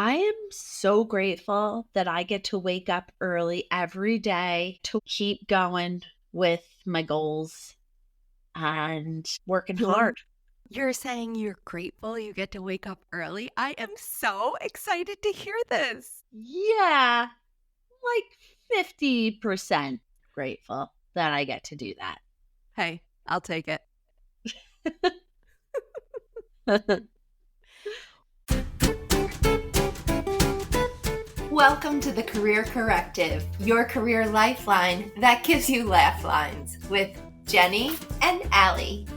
I am so grateful that I get to wake up early every day to keep going with my goals and working You're hard. you're saying you're grateful you get to wake up early? I am so excited to hear this. Yeah, like 50% grateful that I get to do that. Hey, I'll take it. Welcome to the Career Corrective, your career lifeline that gives you laugh lines with Jenny and Allie.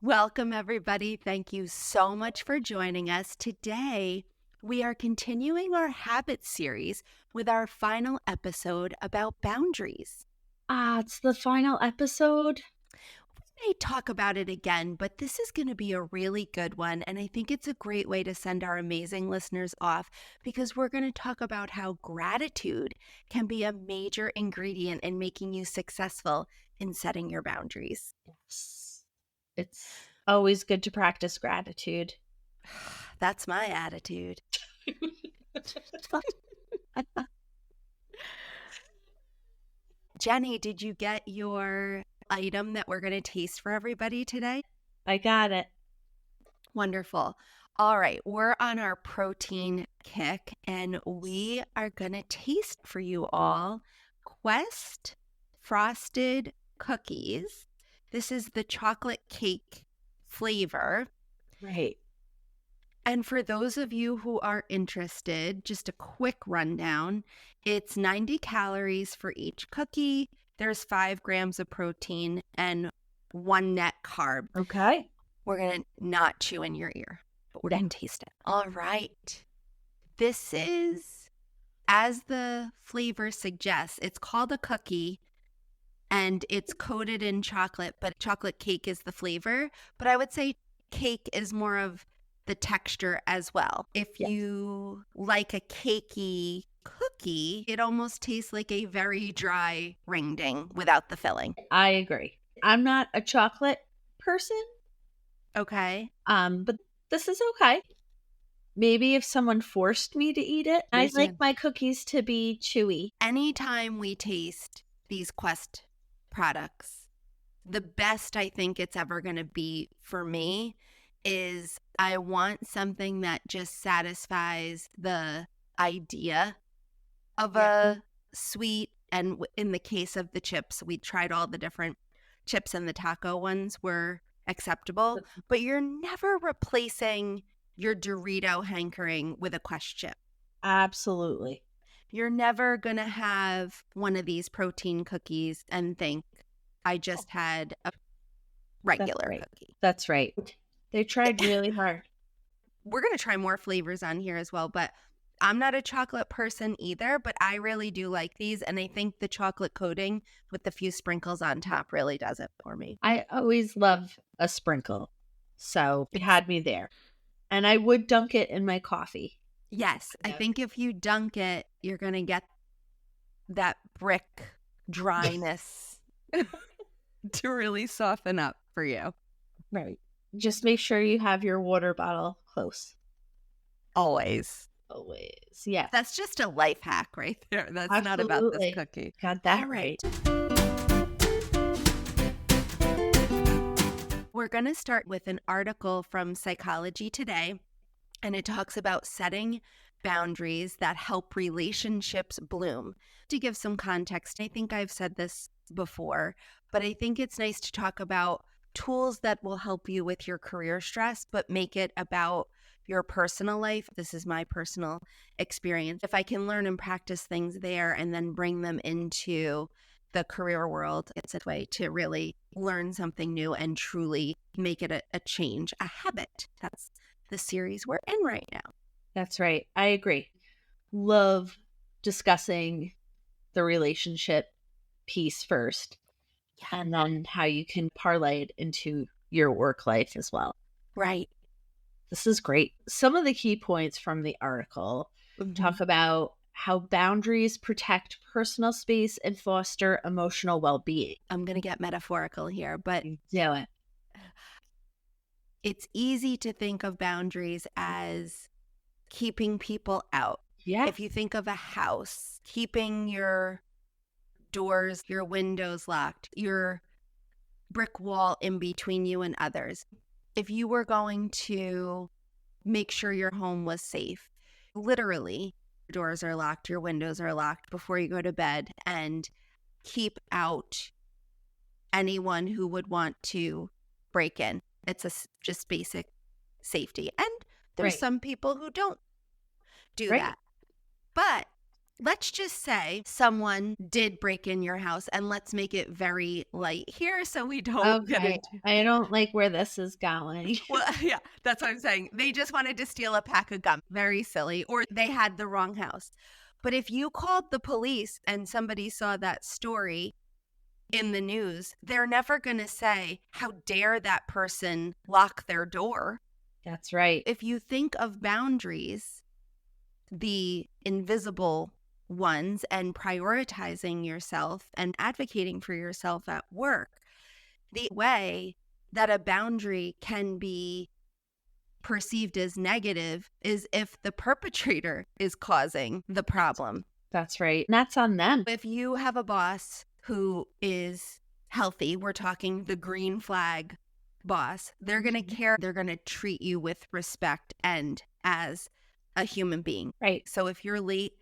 Welcome, everybody. Thank you so much for joining us. Today, we are continuing our habit series with our final episode about boundaries. It's the final episode. We may talk about it again, but this is going to be a really good one. And I think it's a great way to send our amazing listeners off because we're going to talk about how gratitude can be a major ingredient in making you successful in setting your boundaries. Yes. It's always good to practice gratitude. That's my attitude. Jenny, did you get your item that we're going to taste for everybody today? I got it. Wonderful. All right, we're on our protein kick and we are going to taste for you all Quest frosted cookies. This is the chocolate cake flavor. Right. And for those of you who are interested, just a quick rundown. It's 90 calories for each cookie. There's 5 grams of protein and 1 net carb. Okay. We're going to not chew in your ear, but we're going to taste it. All right. This is, as the flavor suggests, it's called a cookie and it's coated in chocolate, but chocolate cake is the flavor. But I would say cake is more of the texture as well. If you like a cakey cookie, it almost tastes like a very dry ring ding without the filling. I agree. I'm not a chocolate person, Okay. but this is okay. Maybe if someone forced me to eat it, I like my cookies to be chewy. Anytime we taste these Quest products, the best I think it's ever going to be for me is I want something that just satisfies the idea of a sweet. And in the case of the chips, we tried all the different chips, and the taco ones were acceptable, but you're never replacing your Dorito hankering with a Quest chip. Absolutely. You're never going to have one of these protein cookies and think, I just had a regular cookie. That's right. They tried really hard. We're going to try more flavors on here as well, but I'm not a chocolate person either, but I really do like these. And I think the chocolate coating with the few sprinkles on top really does it for me. I always love a sprinkle. So it had me there. And I would dunk it in my coffee. Yes. I think if you dunk it, you're going to get that brick dryness to really soften up for you. Right. Just make sure you have your water bottle close. Always. Yeah. That's just a life hack right there. That's not about this cookie. Got that right. We're going to start with an article from Psychology Today, and it talks about setting boundaries that help relationships bloom. To give some context, I think I've said this before, but I think it's nice to talk about tools that will help you with your career stress, but make it about your personal life. This is my personal experience. If I can learn and practice things there and then bring them into the career world, it's a way to really learn something new and truly make it a change, a habit. That's the series we're in right now. That's right. I agree. Love discussing the relationship piece first, and then how you can parlay it into your work life as well. Right. This is great. Some of the key points from the article Mhm. talk about how boundaries protect personal space and foster emotional well being. I'm going to get metaphorical here, but Do it. it's easy to think of boundaries as keeping people out. Yeah. If you think of a house, keeping your doors, your windows locked, your brick wall in between you and others. If you were going to make sure your home was safe, literally, your doors are locked, your windows are locked before you go to bed, and keep out anyone who would want to break in. It's just basic safety. And there's Right. some people who don't do Right. that. But let's just say someone did break in your house, and let's make it very light here so we don't get Okay. into. I don't like where this is going. Well, yeah, that's what I'm saying. They just wanted to steal a pack of gum. Very silly. Or they had the wrong house. But if you called the police and somebody saw that story in the news, they're never going to say, how dare that person lock their door? That's right. If you think of boundaries, the invisible ones, and prioritizing yourself and advocating for yourself at work, the way that a boundary can be perceived as negative is if the perpetrator is causing the problem. That's right. And that's on them. If you have a boss who is healthy, we're talking the green flag boss, they're going to care. They're going to treat you with respect and as a human being. Right. So if you're late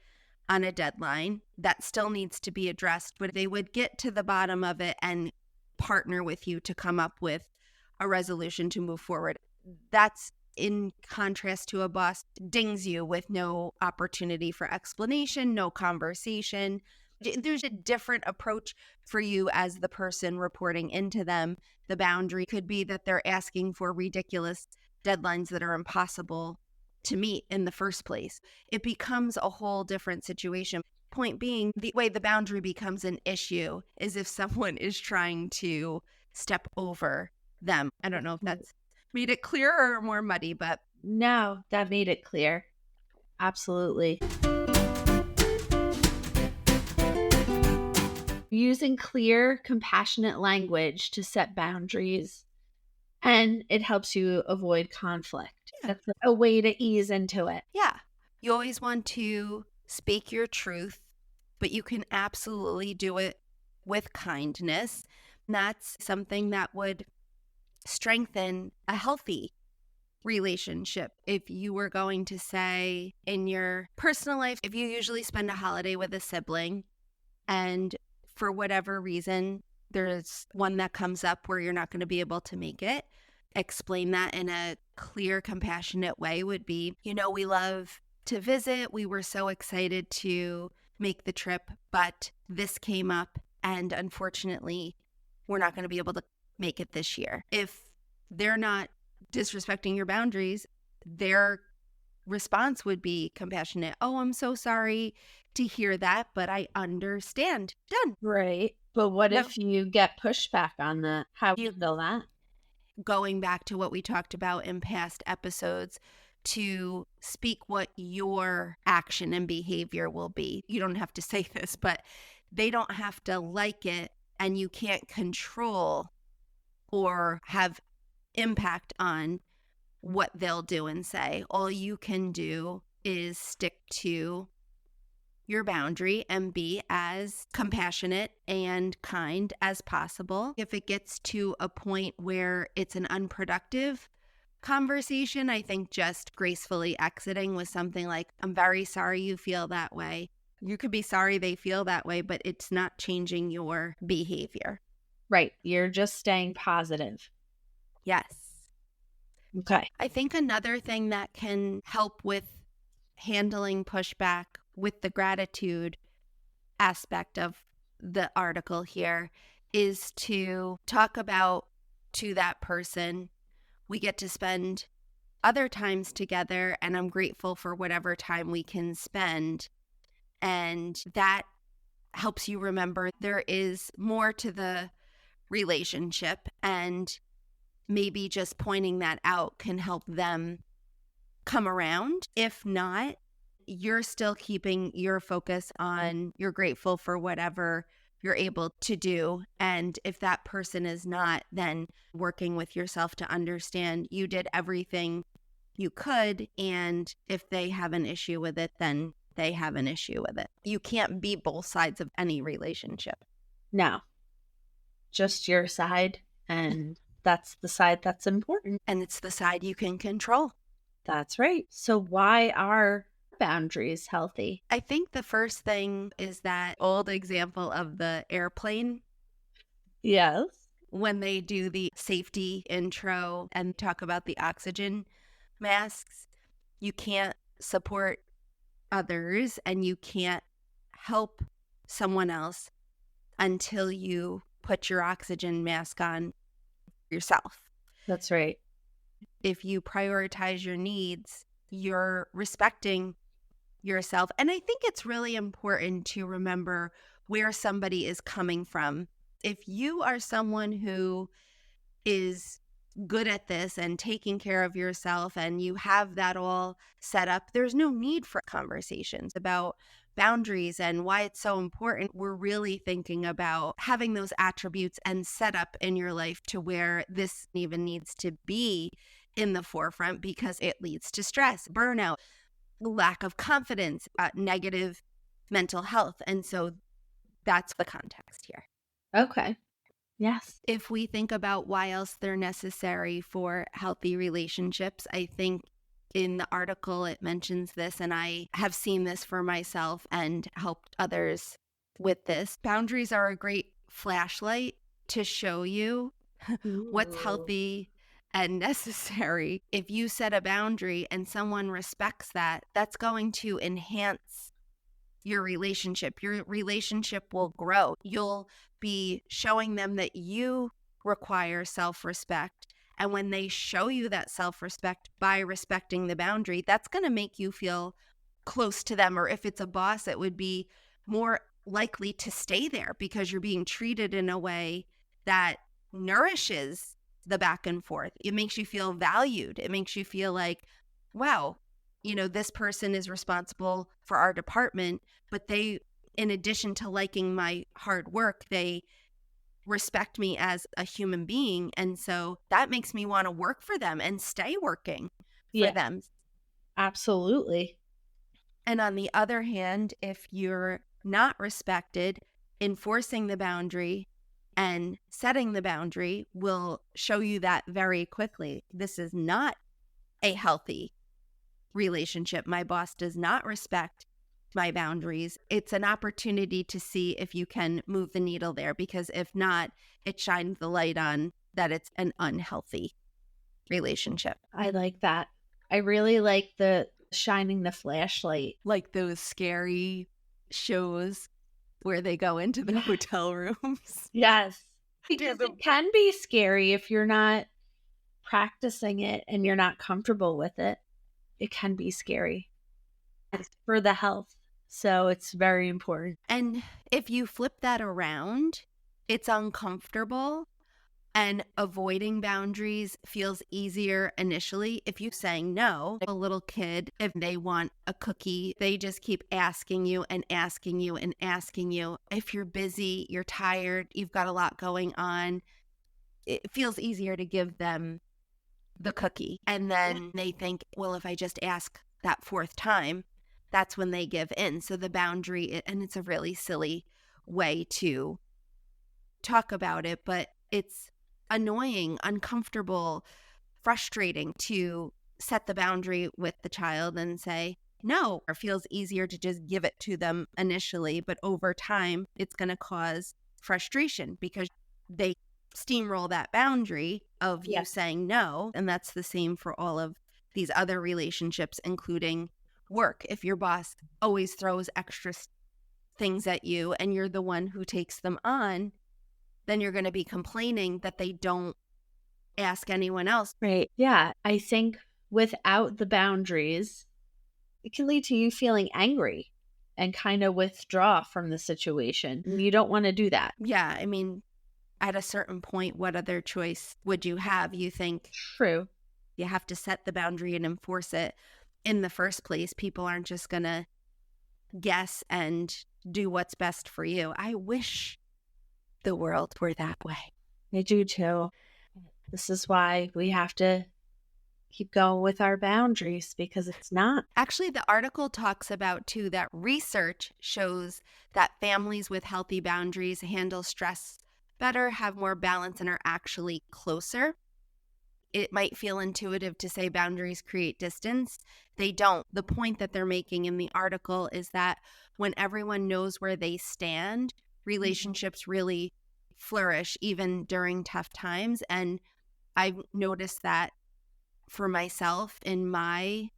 on a deadline, that still needs to be addressed, but they would get to the bottom of it and partner with you to come up with a resolution to move forward. That's in contrast to a boss dings you with no opportunity for explanation, no conversation. There's a different approach for you as the person reporting into them. The boundary could be that they're asking for ridiculous deadlines that are impossible to meet in the first place. It becomes a whole different situation. Point being, the way the boundary becomes an issue is if someone is trying to step over them. I don't know if that's made it clearer or more muddy, but No, that made it clear. Absolutely. Using clear, compassionate language to set boundaries, and it helps you avoid conflict. yeah. That's a way to ease into it. Yeah. You always want to speak your truth, but you can absolutely do it with kindness. And that's something that would strengthen a healthy relationship. If you were going to say in your personal life, if you usually spend a holiday with a sibling and for whatever reason, there's one that comes up where you're not going to be able to make it, explain that in a clear, compassionate way would be, we love to visit. We were so excited to make the trip, but this came up and unfortunately, we're not going to be able to make it this year. If they're not disrespecting your boundaries, their response would be compassionate. Oh, I'm so sorry to hear that, but I understand. Done. Right. But what No. if you get pushback on that? How do you handle that? Going back to what we talked about in past episodes, to speak what your action and behavior will be. You don't have to say this, but they don't have to like it, and you can't control or have impact on what they'll do and say. All you can do is stick to your boundary and be as compassionate and kind as possible. If it gets to a point where it's an unproductive conversation, I think just gracefully exiting with something like, I'm very sorry you feel that way. You could be sorry they feel that way, but it's not changing your behavior. Right. You're just staying positive. Yes. Okay. I think another thing that can help with handling pushback with the gratitude aspect of the article here is to talk about to that person, we get to spend other times together and I'm grateful for whatever time we can spend. And that helps you remember there is more to the relationship, and maybe just pointing that out can help them come around. If not, you're still keeping your focus on you're grateful for whatever you're able to do. And if that person is not, then working with yourself to understand you did everything you could. And if they have an issue with it, then they have an issue with it. You can't be both sides of any relationship. No, just your side. And that's the side that's important. And it's the side you can control. That's right. So why are boundaries healthy? I think the first thing is that old example of the airplane Yes. when they do the safety intro and talk about the oxygen masks. You can't support others and you can't help someone else until you put your oxygen mask on yourself. That's right. If you prioritize your needs, you're respecting yourself. And I think it's really important to remember where somebody is coming from. If you are someone who is good at this and taking care of yourself and you have that all set up, there's no need for conversations about boundaries and why it's so important. We're really thinking about having those attributes and set up in your life to where this even needs to be in the forefront because it leads to stress, burnout, lack of confidence, negative mental health. And so that's the context here. Okay. Yes. If we think about why else they're necessary for healthy relationships, I think in the article it mentions this, and I have seen this for myself and helped others with this. Boundaries are a great flashlight to show you what's healthy and necessary. If you set a boundary and someone respects that, that's going to enhance your relationship. Your relationship will grow. You'll be showing them that you require self-respect. And when they show you that self-respect by respecting the boundary, that's going to make you feel close to them. Or if it's a boss, it would be more likely to stay there because you're being treated in a way that nourishes the back and forth. It makes you feel valued. It makes you feel like, wow, this person is responsible for our department, but they, in addition to liking my hard work, they respect me as a human being. And so that makes me want to work for them and stay working for them. Absolutely. And on the other hand, if you're not respected, enforcing the boundary and setting the boundary will show you that very quickly. This is not a healthy relationship. My boss does not respect my boundaries. It's an opportunity to see if you can move the needle there, because if not, it shines the light on that it's an unhealthy relationship. I like that. I really like the shining the flashlight. Like those scary shows where they go into the hotel rooms. Yes. Because it can be scary if you're not practicing it and you're not comfortable with it. It can be scary. It's for the health. So it's very important. And if you flip that around, it's uncomfortable and avoiding boundaries feels easier initially. If you're saying no, a little kid, if they want a cookie, they just keep asking you and asking you and asking you. If you're busy, you're tired, you've got a lot going on, it feels easier to give them the cookie. And then they think, well, if I just ask that fourth time, that's when they give in. So the boundary, and it's a really silly way to talk about it, but it's annoying, uncomfortable, frustrating to set the boundary with the child and say no. It feels easier to just give it to them initially, but over time, it's going to cause frustration because they steamroll that boundary of you saying no. And that's the same for all of these other relationships, including work. If your boss always throws extra things at you and you're the one who takes them on, then you're going to be complaining that they don't ask anyone else. Right. Yeah. I think without the boundaries, it can lead to you feeling angry and kind of withdraw from the situation. You don't want to do that. Yeah. I mean, at a certain point, what other choice would you have? You think True. you have to set the boundary and enforce it in the first place. People aren't just going to guess and do what's best for you. I wish the world were that way. I do too. This is why we have to keep going with our boundaries, because it's not. Actually, the article talks about too that research shows that families with healthy boundaries handle stress better, have more balance, and are actually closer. It might feel intuitive to say boundaries create distance. They don't. The point that they're making in the article is that when everyone knows where they stand, relationships really flourish even during tough times. And I've noticed that for myself in my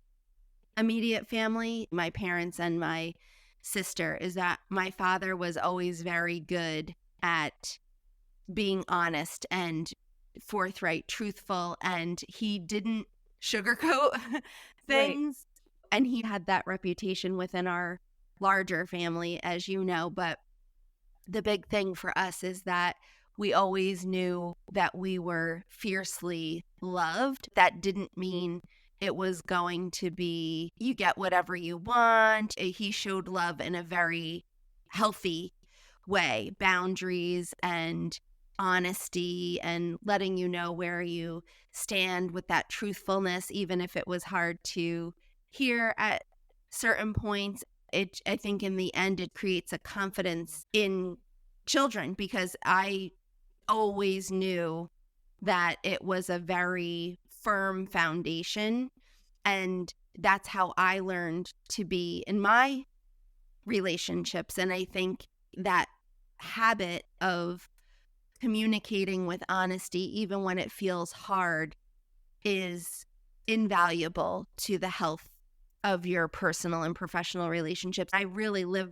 immediate family, my parents and my sister, is that my father was always very good at being honest and forthright, truthful, and he didn't sugarcoat things. Right. And he had that reputation within our larger family, as you know. But the big thing for us is that we always knew that we were fiercely loved. That didn't mean it was going to be, you get whatever you want. He showed love in a very healthy way, boundaries and honesty and letting you know where you stand with that truthfulness, even if it was hard to hear at certain points. I think in the end, it creates a confidence in children, because I always knew that it was a very firm foundation. And that's how I learned to be in my relationships. And I think that habit of communicating with honesty, even when it feels hard, is invaluable to the health of your personal and professional relationships. I really live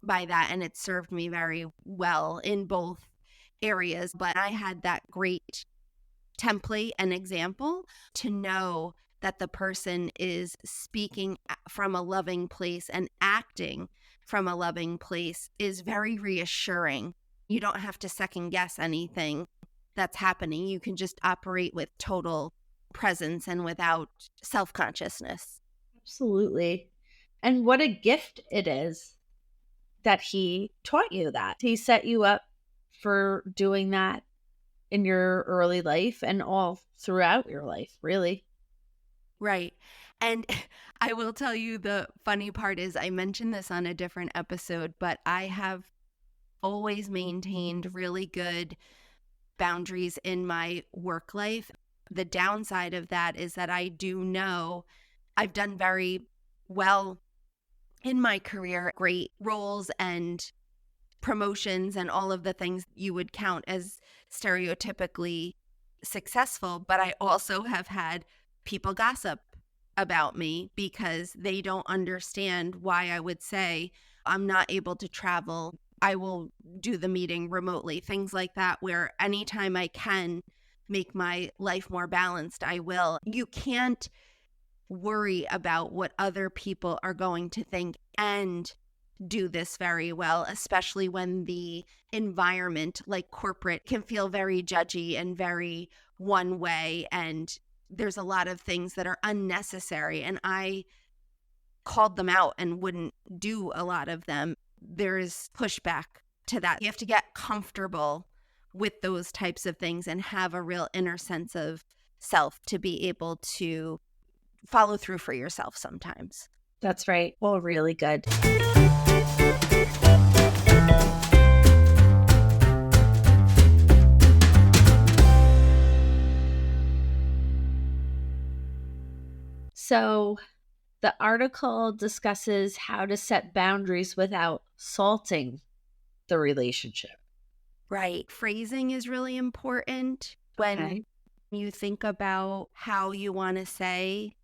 by that, and it served me very well in both areas. But I had that great template and example to know that the person is speaking from a loving place and acting from a loving place is very reassuring. You don't have to second guess anything that's happening. You can just operate with total presence and without self-consciousness. Absolutely. And what a gift it is that he taught you that. He set you up for doing that in your early life and all throughout your life, really. Right. And I will tell you, the funny part is I mentioned this on a different episode, but I have always maintained really good boundaries in my work life. The downside of that is that I do know I've done very well in my career, great roles and promotions and all of the things you would count as stereotypically successful. But I also have had people gossip about me because they don't understand why I would say I'm not able to travel. I will do the meeting remotely, things like that, where anytime I can make my life more balanced, I will. You can't worry about what other people are going to think and do this very well, especially when the environment, like corporate, can feel very judgy and very one way. And there's a lot of things that are unnecessary. And I called them out and wouldn't do a lot of them. There's pushback to that. You have to get comfortable with those types of things and have a real inner sense of self to be able to follow through for yourself sometimes. That's right. Well, really good. So the article discusses how to set boundaries without salting the relationship. Right. Phrasing is really important when you think about how you want to say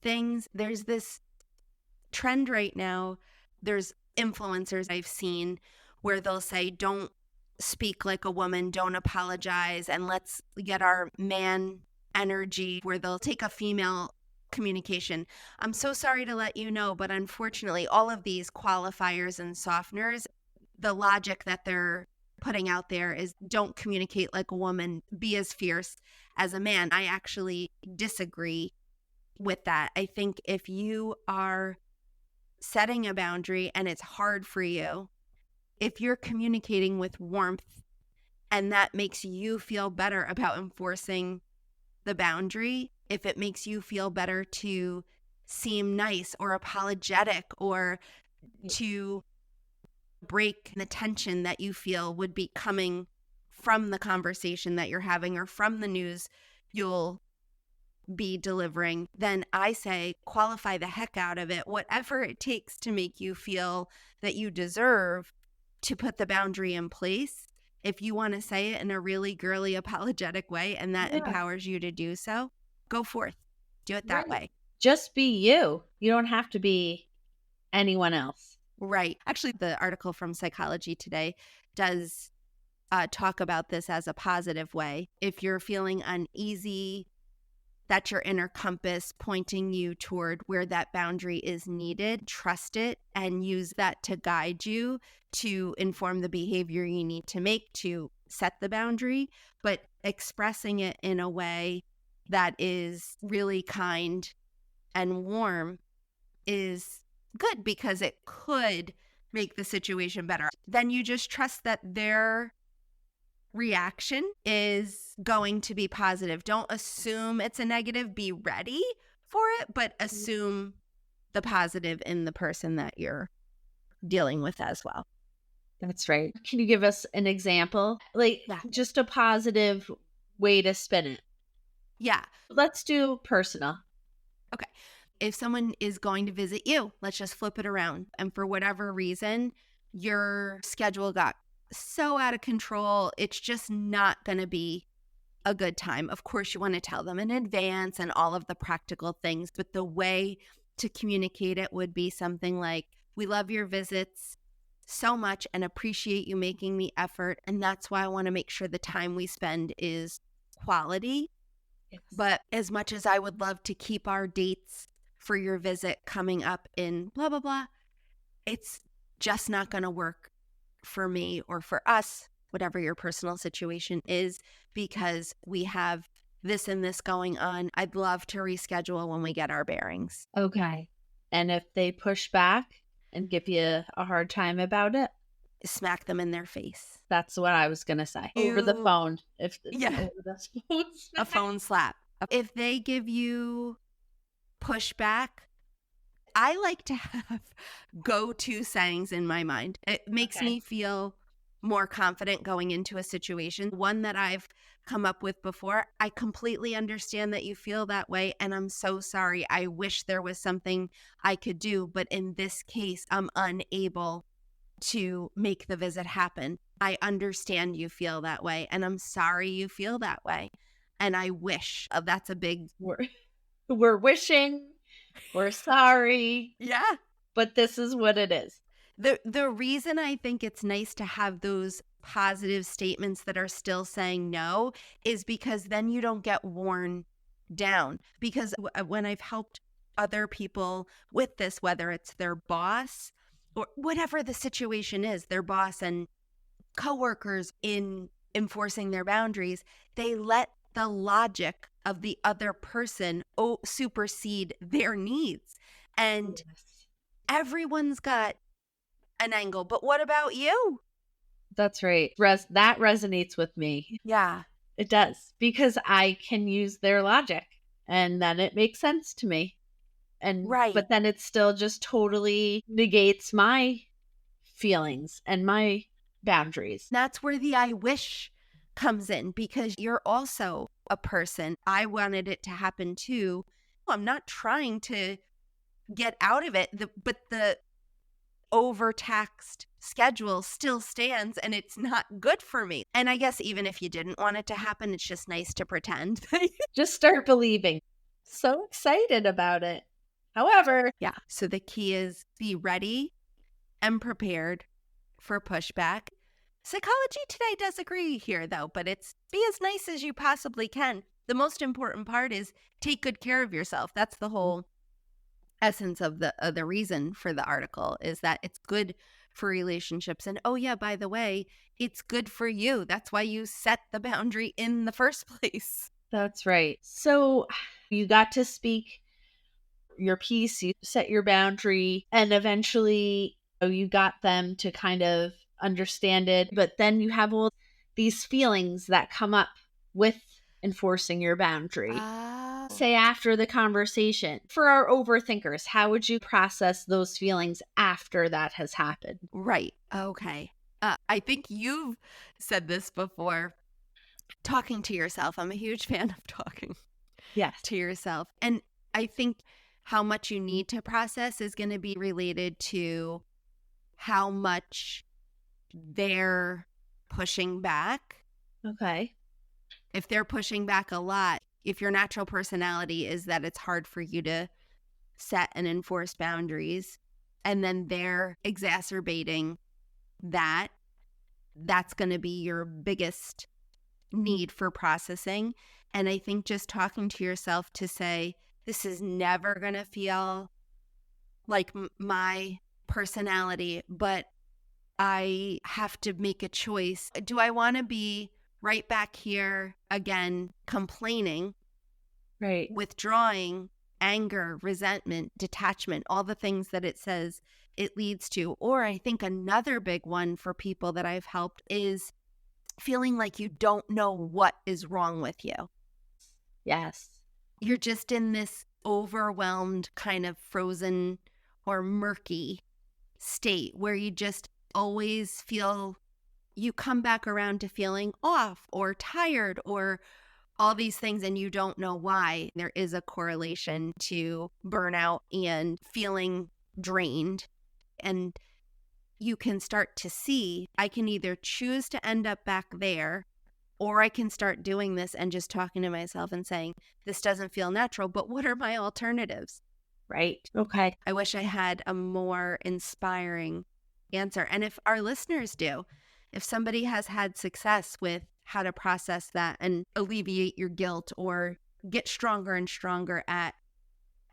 things. There's this trend right now. There's influencers I've seen where they'll say, don't speak like a woman, don't apologize, and let's get our man energy, where they'll take a female communication. I'm so sorry to let you know, but unfortunately, all of these qualifiers and softeners, the logic that they're putting out there is don't communicate like a woman, be as fierce as a man. I actually disagree with that. I think if you are setting a boundary and it's hard for you, if you're communicating with warmth and that makes you feel better about enforcing the boundary, if it makes you feel better to seem nice or apologetic or to break the tension that you feel would be coming from the conversation that you're having or from the news you'll be delivering, then I say qualify the heck out of it, whatever it takes to make you feel that you deserve to put the boundary in place. If you want to say it in a really girly, apologetic way and that empowers you to do so, go forth. Do it that way. Just be you. You don't have to be anyone else. Right. Actually, the article from Psychology Today does talk about this as a positive way. If you're feeling uneasy, that's your inner compass pointing you toward where that boundary is needed. Trust it and use that to guide you to inform the behavior you need to make to set the boundary, but expressing it in a way that is really kind and warm is good because it could make the situation better. Then you just trust that their reaction is going to be positive. Don't assume it's a negative. Be ready for it, but assume the positive in the person that you're dealing with as well. That's right. Can you give us an example? Like just a positive way to spin it? Yeah. Let's do personal. Okay. If someone is going to visit you, let's just flip it around. And for whatever reason, your schedule got so out of control, it's just not going to be a good time. Of course, you want to tell them in advance and all of the practical things, but the way to communicate it would be something like, we love your visits so much and appreciate you making the effort. And that's why I want to make sure the time we spend is quality. Yes. But as much as I would love to keep our dates for your visit coming up in blah, blah, blah, it's just not going to work for me or for us, whatever your personal situation is, because we have this and this going on. I'd love to reschedule when we get our bearings. Okay. And if they push back and give you a hard time about it, smack them in their face. That's what I was going to say. Over the phone. Over the phone. A phone slap. If they give you pushback, I like to have go-to sayings in my mind. It makes me feel more confident going into a situation. One that I've come up with before, I completely understand that you feel that way, and I'm so sorry. I wish there was something I could do, but in this case, I'm unable to make the visit happen. I understand you feel that way, and I'm sorry you feel that way. And I wish. That's a big... We're wishing. We're sorry. Yeah. But this is what it is. The reason I think it's nice to have those positive statements that are still saying no is because then you don't get worn down. Because when I've helped other people with this, whether it's their boss or whatever the situation is, their boss and coworkers in enforcing their boundaries, they let the logic of the other person supersede their needs. And everyone's got an angle. But what about you? That's right. That resonates with me. Yeah. It does. Because I can use their logic and then it makes sense to me. And right. But then it still just totally negates my feelings and my boundaries. That's where the I wish comes in, because you're also a person. I wanted it to happen too. I'm not trying to get out of it, but the overtaxed schedule still stands and it's not good for me. And I guess even if you didn't want it to happen, it's just nice to pretend. Just start believing. So excited about it. However, yeah. So the key is be ready and prepared for pushback. Psychology Today does agree here, though, but it's be as nice as you possibly can. The most important part is take good care of yourself. That's the whole essence of the reason for the article, is that it's good for relationships. And oh, yeah, by the way, it's good for you. That's why you set the boundary in the first place. That's right. So you got to speak your piece, you set your boundary, and eventually you got them to kind of understand it. But then you have all these feelings that come up with enforcing your boundary. Oh. Say after the conversation, for our overthinkers, how would you process those feelings after that has happened? Right. Okay. I think you've said this before. Talking to yourself. I'm a huge fan of talking Yes. to yourself. And I think how much you need to process is going to be related to how much they're pushing back. Okay. If they're pushing back a lot, if your natural personality is that it's hard for you to set and enforce boundaries, and then they're exacerbating that, that's going to be your biggest need for processing. And I think just talking to yourself to say, this is never going to feel like my personality, but I have to make a choice. Do I want to be right back here again, complaining, Right. withdrawing, anger, resentment, detachment, all the things that it says it leads to? Or I think another big one for people that I've helped is feeling like you don't know what is wrong with you. Yes. You're just in this overwhelmed, kind of frozen or murky state where you just always feel, you come back around to feeling off or tired or all these things, and you don't know why. There is a correlation to burnout and feeling drained. And you can start to see, I can either choose to end up back there, or I can start doing this and just talking to myself and saying, this doesn't feel natural, but what are my alternatives? Right. Okay. I wish I had a more inspiring answer. And if our listeners do, if somebody has had success with how to process that and alleviate your guilt or get stronger and stronger at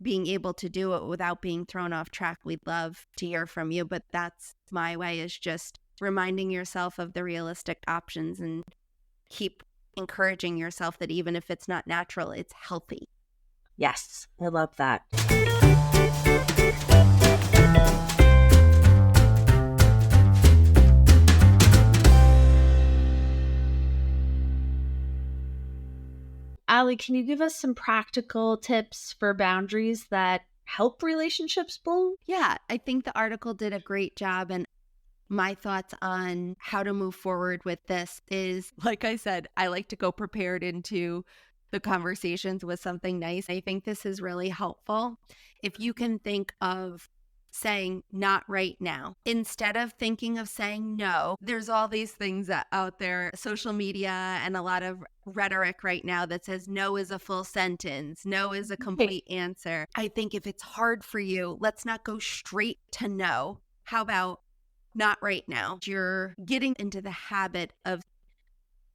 being able to do it without being thrown off track, we'd love to hear from you. But that's my way, is just reminding yourself of the realistic options and keep encouraging yourself that even if it's not natural, it's healthy. Yes. I love that. Allie, can you give us some practical tips for boundaries that help relationships bloom? Yeah, I think the article did a great job. And my thoughts on how to move forward with this is, like I said, I like to go prepared into the conversations with something nice. I think this is really helpful. If you can think of saying not right now, instead of thinking of saying no, there's all these things out there, social media and a lot of rhetoric right now that says no is a full sentence, no is a complete answer. I think if it's hard for you, let's not go straight to no. How about not right now? You're getting into the habit of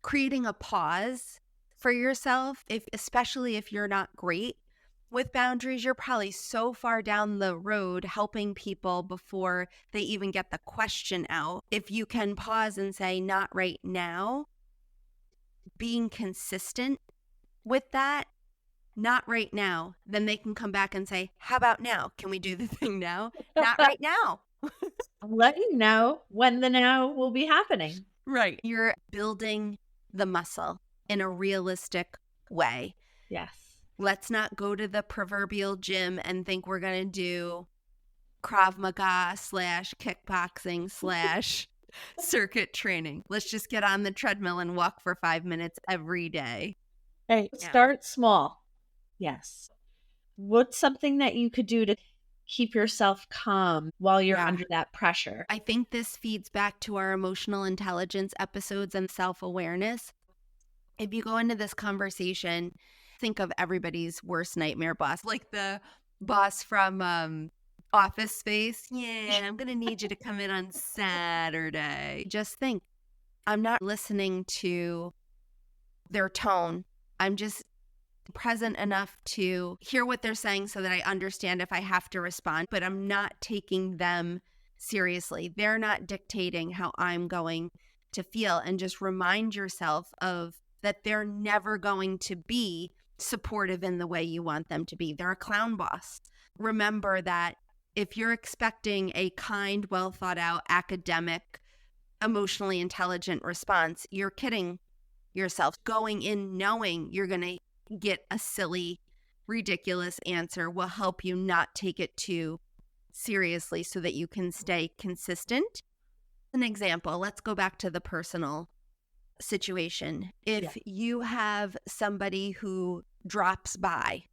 creating a pause for yourself, especially if you're not great with boundaries. You're probably so far down the road helping people before they even get the question out. If you can pause and say, not right now, being consistent with that, not right now, then they can come back and say, how about now? Can we do the thing now? Not right now. Let you know when the now will be happening. Right. You're building the muscle in a realistic way. Yes. Let's not go to the proverbial gym and think we're going to do Krav Maga / kickboxing / circuit training. Let's just get on the treadmill and walk for 5 minutes every day. Hey, start small. Yes. What's something that you could do to keep yourself calm while you're under that pressure? I think this feeds back to our emotional intelligence episodes and self-awareness. If you go into this conversation, think of everybody's worst nightmare boss, like the boss from Office Space. Yeah, I'm going to need you to come in on Saturday. Just think, I'm not listening to their tone. I'm just present enough to hear what they're saying so that I understand if I have to respond, but I'm not taking them seriously. They're not dictating how I'm going to feel. And just remind yourself of that they're never going to be supportive in the way you want them to be. They're a clown boss. Remember that if you're expecting a kind, well thought out, academic, emotionally intelligent response, you're kidding yourself. Going in knowing you're going to get a silly, ridiculous answer will help you not take it too seriously so that you can stay consistent. An example, let's go back to the personal situation. If you have somebody who drops by,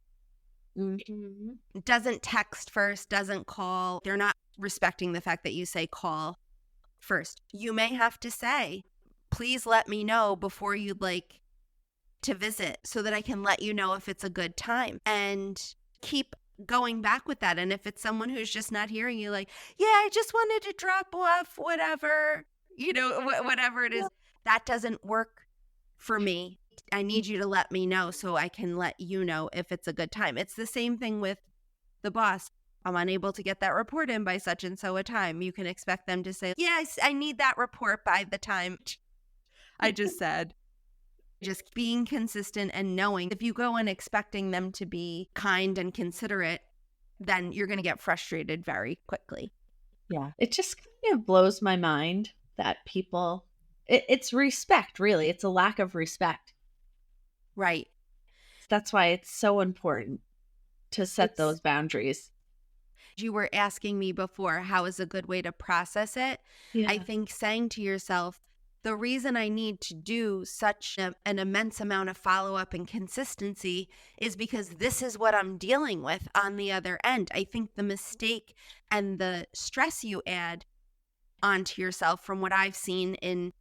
doesn't text first, doesn't call, they're not respecting the fact that you say call first. You may have to say, please let me know before you'd like to visit so that I can let you know if it's a good time, and keep going back with that. And if it's someone who's just not hearing you, like, yeah, I just wanted to drop off whatever, whatever it is, that doesn't work for me. I need you to let me know so I can let you know if it's a good time. It's the same thing with the boss. I'm unable to get that report in by such and so a time. You can expect them to say, yes, I need that report by the time I just said. Just being consistent and knowing if you go in expecting them to be kind and considerate, then you're going to get frustrated very quickly. Yeah. It just kind of blows my mind that people, it's respect, really. It's a lack of respect. Right. That's why it's so important to set those boundaries. You were asking me before, how is a good way to process it? Yeah. I think saying to yourself, the reason I need to do such an immense amount of follow-up and consistency is because this is what I'm dealing with on the other end. I think the mistake and the stress you add onto yourself, from what I've seen in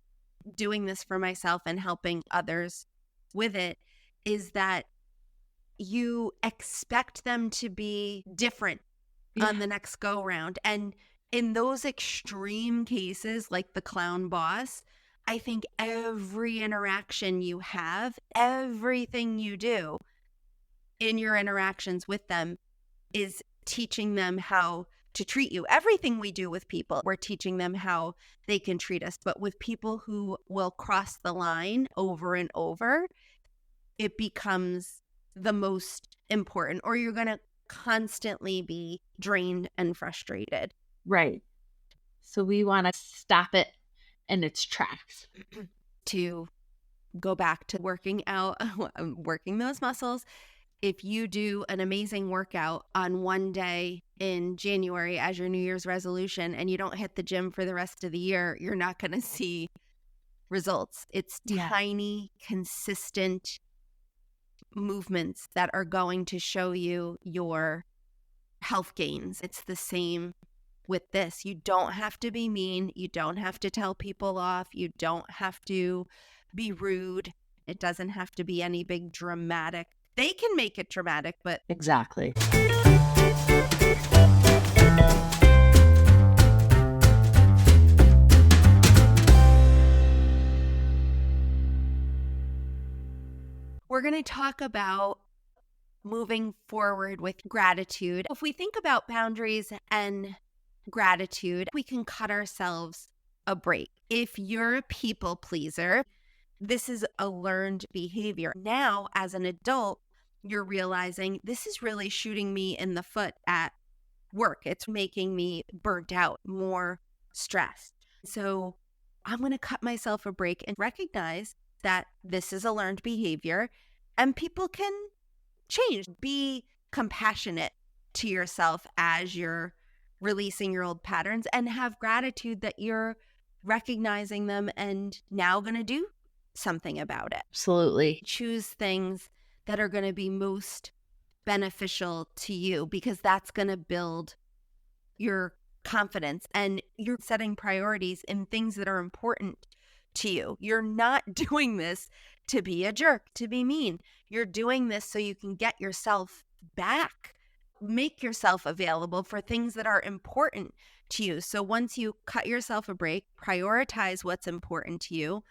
doing this for myself and helping others with it, is that you expect them to be different on the next go round. And in those extreme cases, like the clown boss, I think every interaction you have, everything you do in your interactions with them is teaching them how to treat you. Everything we do with people, we're teaching them how they can treat us. But with people who will cross the line over and over, it becomes the most important, or you're going to constantly be drained and frustrated. Right. So we want to stop it in its tracks. To go back to working out, working those muscles. If you do an amazing workout on one day in January as your New Year's resolution and you don't hit the gym for the rest of the year, you're not going to see results. It's tiny, consistent movements that are going to show you your health gains. It's the same with this. You don't have to be mean. You don't have to tell people off. You don't have to be rude. It doesn't have to be any big dramatic. They can make it dramatic, but exactly. We're going to talk about moving forward with gratitude. If we think about boundaries and gratitude, we can cut ourselves a break. If you're a people pleaser, this is a learned behavior. Now, as an adult, you're realizing this is really shooting me in the foot at work. It's making me burnt out, more stressed. So I'm going to cut myself a break and recognize that this is a learned behavior and people can change. Be compassionate to yourself as you're releasing your old patterns, and have gratitude that you're recognizing them and now going to do something about it. Absolutely. Choose things that are going to be most beneficial to you, because that's going to build your confidence, and you're setting priorities in things that are important to you. You're not doing this to be a jerk, to be mean. You're doing this so you can get yourself back. Make yourself available for things that are important to you. So once you cut yourself a break, prioritize what's important to you,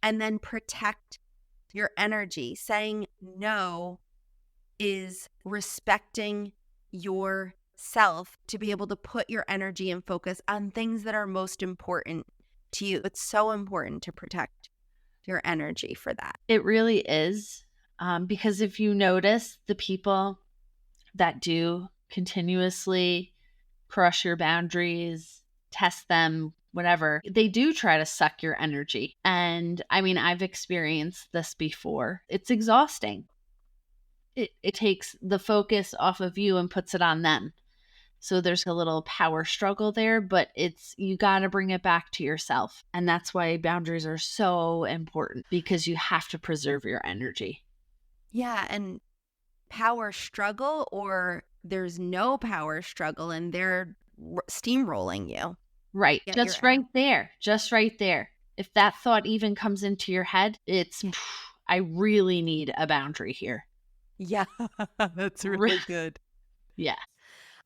and then protect your energy. Saying no is respecting your self to be able to put your energy and focus on things that are most important to you. It's so important to protect your energy for that. It really is. Because if you notice the people that do continuously crush your boundaries, test them, whatever, they do try to suck your energy. And I mean, I've experienced this before. It's exhausting. It takes the focus off of you and puts it on them. So there's a little power struggle there, but you got to bring it back to yourself. And that's why boundaries are so important, because you have to preserve your energy. Yeah. And power struggle, or there's no power struggle and they're steamrolling you. Right. Get Just your right there. Just right there. If that thought even comes into your head, it's, I really need a boundary here. Yeah, that's really good. Yeah.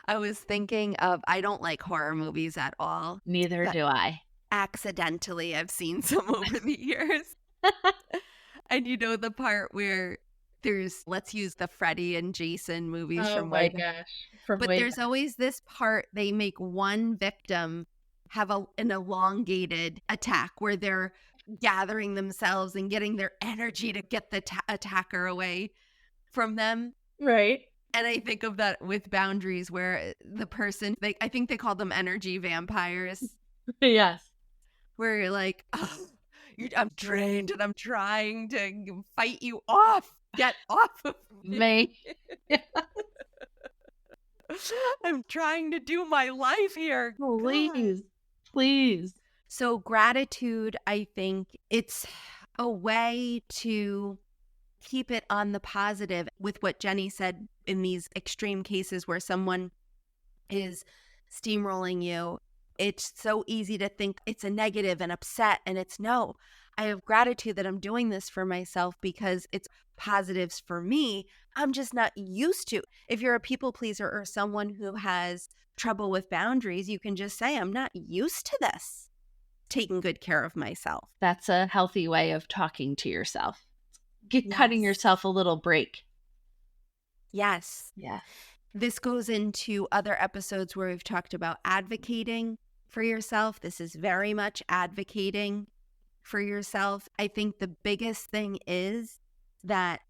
I was thinking of, I don't like horror movies at all. Neither But do I. accidentally, I've seen some over the years. And you know the part where let's use the Freddy and Jason movies from way back. Gosh. But there's always this part, they make one victim have an elongated attack where they're gathering themselves and getting their energy to get the attacker away from them. Right. And I think of that with boundaries, where the person, I think they call them energy vampires, Yes. where you're like, oh, I'm drained and I'm trying to fight you off. Get off of Me. I'm trying to do my life here. Please. Please. So gratitude, I think it's a way to keep it on the positive, with what Jenny said in these extreme cases where someone is steamrolling you. It's so easy to think it's a negative and upset, and it's no. I have gratitude that I'm doing this for myself because it's positives for me. I'm just not used to. If you're a people pleaser or someone who has trouble with boundaries, you can just say, I'm not used to this, taking good care of myself. That's a healthy way of talking to yourself. Cutting yourself a little break. Yes. Yeah. This goes into other episodes where we've talked about advocating for yourself. This is very much advocating for yourself. I think the biggest thing is that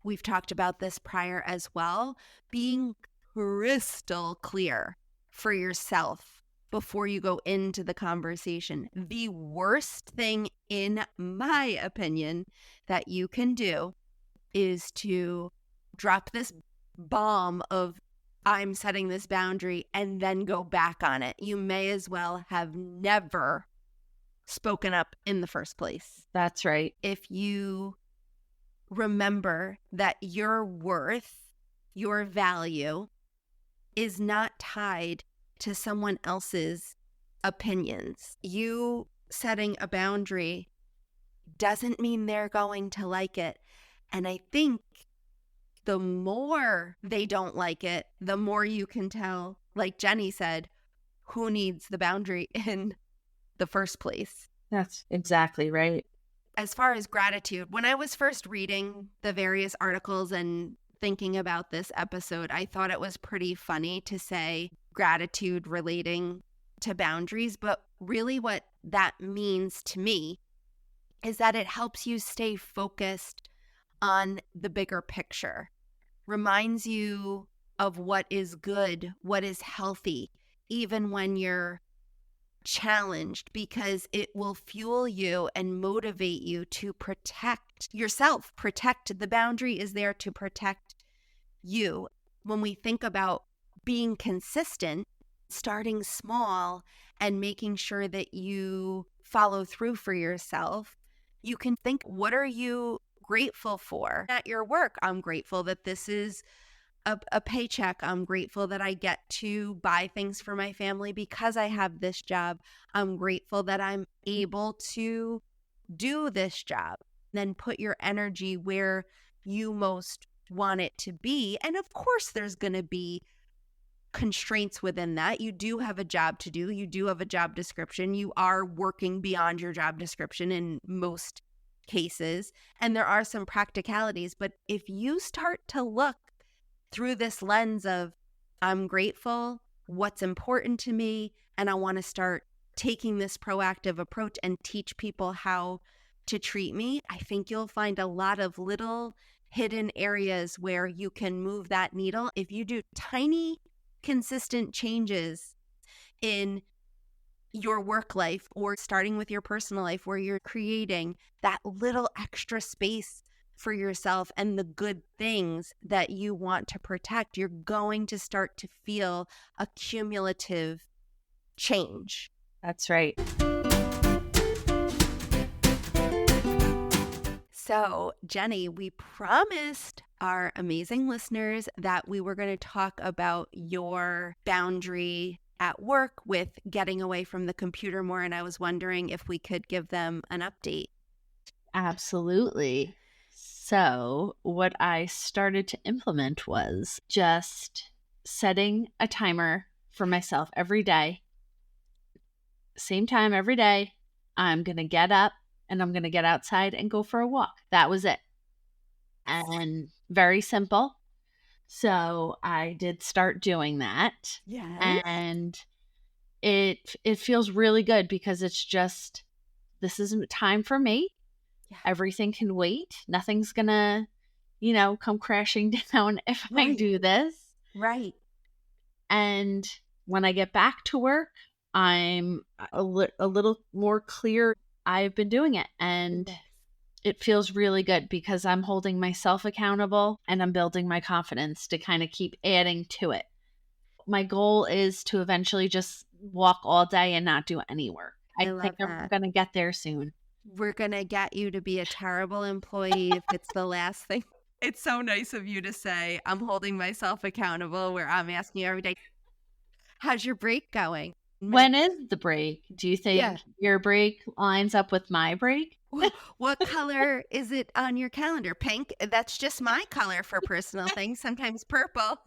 we've talked about this prior as well, being crystal clear for yourself before you go into the conversation. The worst thing, in my opinion, that you can do is to drop this bomb of, I'm setting this boundary, and then go back on it. You may as well have never spoken up in the first place. That's right. If you remember that your worth, your value is not tied to someone else's opinions. You setting a boundary doesn't mean they're going to like it. And I think the more they don't like it, the more you can tell, like Jenny said, who needs the boundary in the first place. That's exactly right. As far as gratitude, when I was first reading the various articles and thinking about this episode, I thought it was pretty funny to say gratitude relating to boundaries. But really what that means to me is that it helps you stay focused on the bigger picture, reminds you of what is good, what is healthy, even when you're challenged, because it will fuel you and motivate you to protect yourself. The boundary is there to protect you. When we think about being consistent, starting small and making sure that you follow through for yourself, you can think, what are you grateful for at your work? I'm grateful that this is a paycheck. I'm grateful that I get to buy things for my family because I have this job. I'm grateful that I'm able to do this job. Then put your energy where you most want it to be. And of course, there's going to be constraints within that. You do have a job to do. You do have a job description. You are working beyond your job description in most cases. And there are some practicalities. But if you start to look through this lens of, I'm grateful, what's important to me, and I want to start taking this proactive approach and teach people how to treat me. I think you'll find a lot of little hidden areas where you can move that needle. If you do tiny, consistent changes in your work life or starting with your personal life where you're creating that little extra space for yourself and the good things that you want to protect, you're going to start to feel a cumulative change. That's right. So, Jenny, we promised our amazing listeners that we were going to talk about your boundary at work with getting away from the computer more. And I was wondering if we could give them an update. Absolutely. So, what I started to implement was just setting a timer for myself every day. Same time every day. I'm going to get up and I'm going to get outside and go for a walk. That was it. And very simple. So, I did start doing that. Yes. And it feels really good because it's just, this isn't time for me. Yeah. Everything can wait. Nothing's gonna, come crashing down if I do this. Right. And when I get back to work, I'm a little more clear. I've been doing it, and it feels really good because I'm holding myself accountable and I'm building my confidence to kind of keep adding to it. My goal is to eventually just walk all day and not do any work. I think I'm going to get there soon. We're going to get you to be a terrible employee if it's the last thing. It's so nice of you to say, I'm holding myself accountable, where I'm asking you every day, how's your break going? When is the break? Do you think your break lines up with my break? What color is it on your calendar? Pink? That's just my color for personal things. Sometimes purple.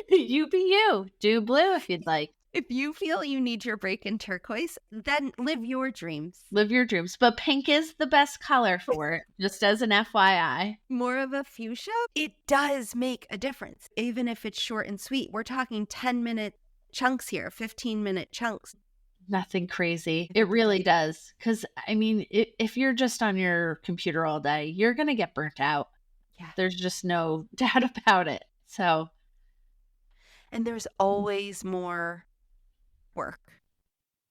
You be you. Do blue if you'd like. If you feel you need your break in turquoise, then live your dreams. Live your dreams. But pink is the best color for it, just as an FYI. More of a fuchsia? It does make a difference, even if it's short and sweet. We're talking 10-minute chunks here, 15-minute chunks. Nothing crazy. It really does. Because, if you're just on your computer all day, you're going to get burnt out. Yeah. There's just no doubt about it. So. And there's always more work.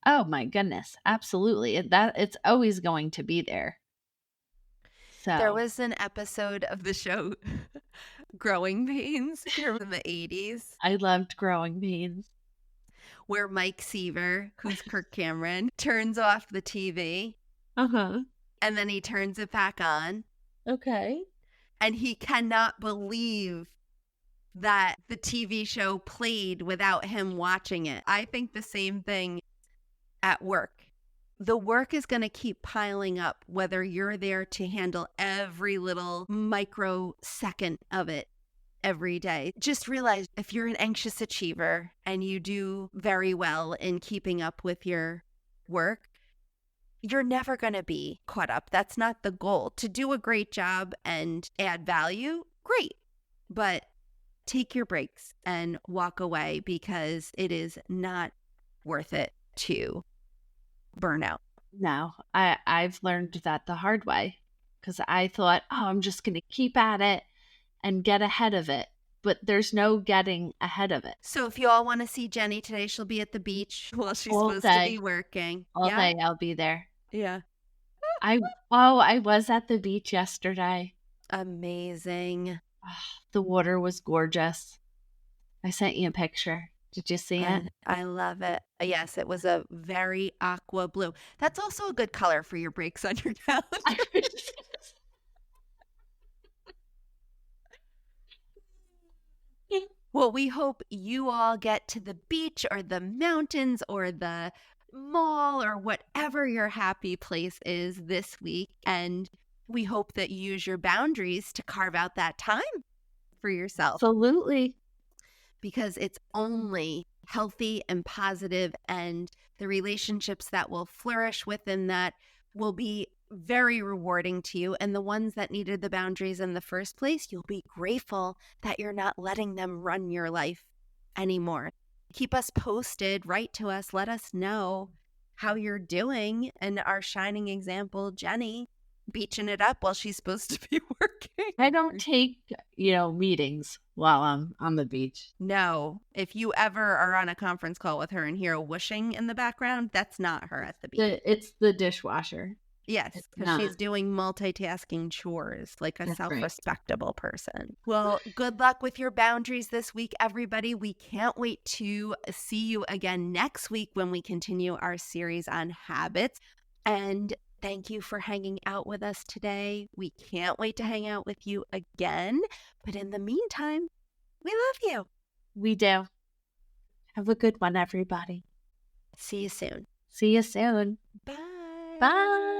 Oh my goodness. Absolutely. It's always going to be there. So there was an episode of the show Growing Pains from the 80s. I loved Growing Pains. Where Mike Seaver, who's Kirk Cameron, turns off the TV. Uh-huh. And then he turns it back on. Okay. And he cannot believe that the TV show played without him watching it. I think the same thing at work. The work is going to keep piling up, whether you're there to handle every little microsecond of it every day. Just realize if you're an anxious achiever and you do very well in keeping up with your work, you're never going to be caught up. That's not the goal. To do a great job and add value, great. But take your breaks and walk away because it is not worth it to burn out. No, I've learned that the hard way because I thought, I'm just going to keep at it and get ahead of it. But there's no getting ahead of it. So if you all want to see Jenny today, she'll be at the beach while she's supposed to be working. All day I'll be there. Yeah. I was at the beach yesterday. Amazing. The water was gorgeous. I sent you a picture. Did you see it? I love it. Yes, it was a very aqua blue. That's also a good color for your breaks on your calendar. Well, we hope you all get to the beach or the mountains or the mall or whatever your happy place is this week. And we hope that you use your boundaries to carve out that time for yourself. Absolutely. Because it's only healthy and positive, and the relationships that will flourish within that will be very rewarding to you. And the ones that needed the boundaries in the first place, you'll be grateful that you're not letting them run your life anymore. Keep us posted, write to us, let us know how you're doing. And our shining example, Jenny, beaching it up while she's supposed to be working. I don't take, meetings while I'm on the beach. No, if you ever are on a conference call with her and hear a whooshing in the background, that's not her at the beach. It's the dishwasher. Yes, It's because she's not. doing multitasking chores like a That's right. self-respectable person. Well, good luck with your boundaries this week, everybody. We can't wait to see you again next week when we continue our series on habits. And thank you for hanging out with us today. We can't wait to hang out with you again. But in the meantime, we love you. We do. Have a good one, everybody. See you soon. See you soon. Bye. Bye.